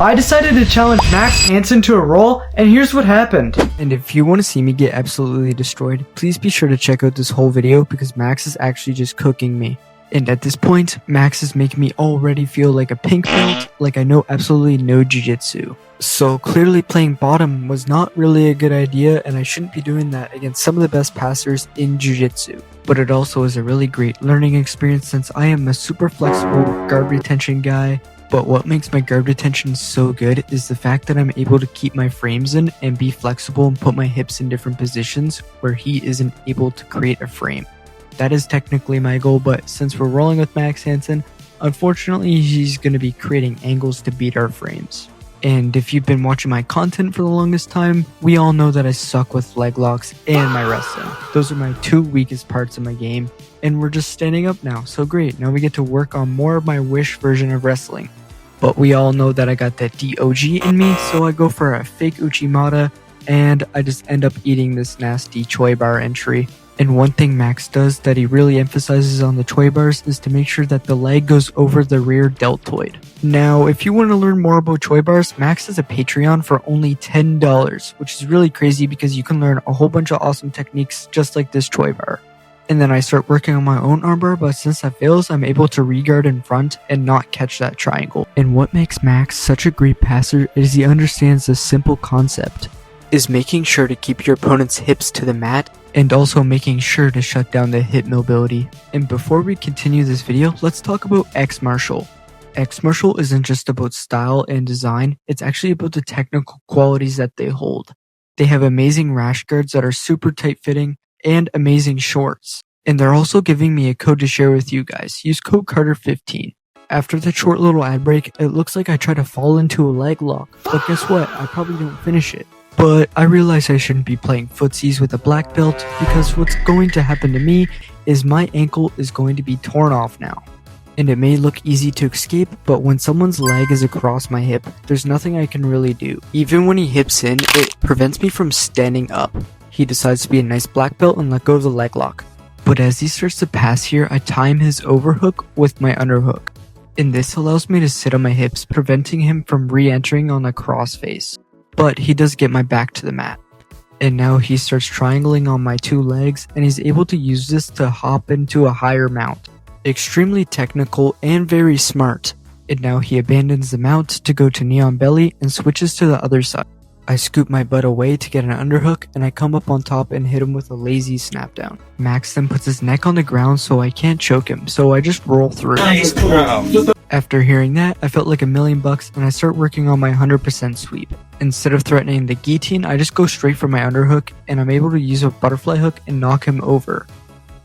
I decided to challenge Max Hanson to a roll, and here's what happened. And if you want to see me get absolutely destroyed, please be sure to check out this whole video because Max is actually just cooking me. And at this point, Max is making me already feel like a pink belt, like I know absolutely no jiu-jitsu. So clearly playing bottom was not really a good idea, and I shouldn't be doing that against some of the best passers in jiu-jitsu. But it also is a really great learning experience since I am a super flexible guard retention guy. But what makes my guard retention so good is the fact that I'm able to keep my frames in and be flexible and put my hips in different positions where he isn't able to create a frame. That is technically my goal, but since we're rolling with Max Hanson, unfortunately he's going to be creating angles to beat our frames. And if you've been watching my content for the longest time, we all know that I suck with leg locks and my wrestling. Those are my two weakest parts of my game, and we're just standing up now, so great, now we get to work on more of my wish version of wrestling. But we all know that I got that DOG in me, so I go for a fake Uchimata, and I just end up eating this nasty Choi bar entry. And one thing Max does that he really emphasizes on the Choi bars is to make sure that the leg goes over the rear deltoid. Now, if you want to learn more about Choi bars, Max has a Patreon for only $10, which is really crazy because you can learn a whole bunch of awesome techniques just like this Choi bar. And then I start working on my own armbar, but since that fails, I'm able to re-guard in front and not catch that triangle. And what makes Max such a great passer is he understands the simple concept, is making sure to keep your opponent's hips to the mat and also making sure to shut down the hip mobility. And before we continue this video, let's talk about X Martial. X Martial isn't just about style and design, it's actually about the technical qualities that they hold. They have amazing rash guards that are super tight fitting and amazing shorts. And they're also giving me a code to share with you guys. Use code Carter15. After the short little ad break, it looks like I try to fall into a leg lock, but guess what? I probably don't finish it. But I realize I shouldn't be playing footsies with a black belt because what's going to happen to me is my ankle is going to be torn off now. And it may look easy to escape, but when someone's leg is across my hip, there's nothing I can really do. Even when he hips in, it prevents me from standing up. He decides to be a nice black belt and let go of the leg lock. But as he starts to pass here, I time his overhook with my underhook. And this allows me to sit on my hips, preventing him from re-entering on a crossface. But he does get my back to the mat. And now he starts triangling on my two legs and he's able to use this to hop into a higher mount. Extremely technical and very smart. And now he abandons the mount to go to knee on belly and switches to the other side. I scoop my butt away to get an underhook and I come up on top and hit him with a lazy snap down. Max then puts his neck on the ground so I can't choke him, so I just roll through. Nice. After hearing that, I felt like $1,000,000 and I start working on my 100% sweep. Instead of threatening the guillotine, I just go straight for my underhook and I'm able to use a butterfly hook and knock him over.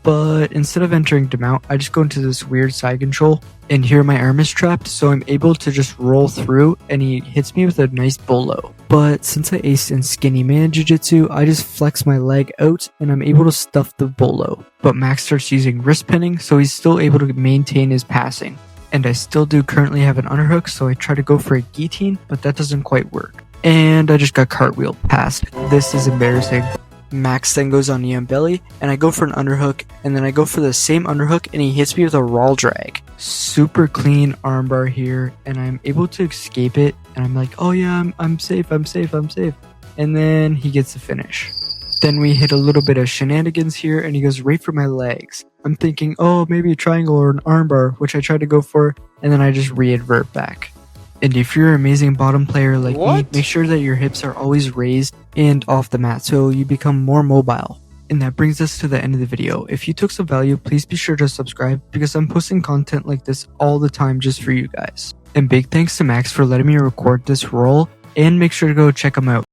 But instead of entering to mount, I just go into this weird side control and here my arm is trapped, so I'm able to just roll through and he hits me with a nice bolo. But since I aced in skinny man jiu-jitsu, I just flex my leg out and I'm able to stuff the bolo. But Max starts using wrist pinning, so he's still able to maintain his passing. And I still do currently have an underhook, so I try to go for a guillotine, but that doesn't quite work. And I just got cartwheeled past. This is embarrassing. Max then goes on knee on belly, and I go for an underhook, and then I go for the same underhook, and he hits me with a raw drag. Super clean armbar here, and I'm able to escape it, and I'm like, oh yeah, I'm safe. And then he gets the finish. Then we hit a little bit of shenanigans here, and he goes right for my legs. I'm thinking, oh, maybe a triangle or an armbar, which I try to go for, and then I just re-advert back. And if you're an amazing bottom player like me, make sure that your hips are always raised and off the mat so you become more mobile. And that brings us to the end of the video. If you took some value, please be sure to subscribe because I'm posting content like this all the time just for you guys. And big thanks to Max for letting me record this roll, and make sure to go check him out.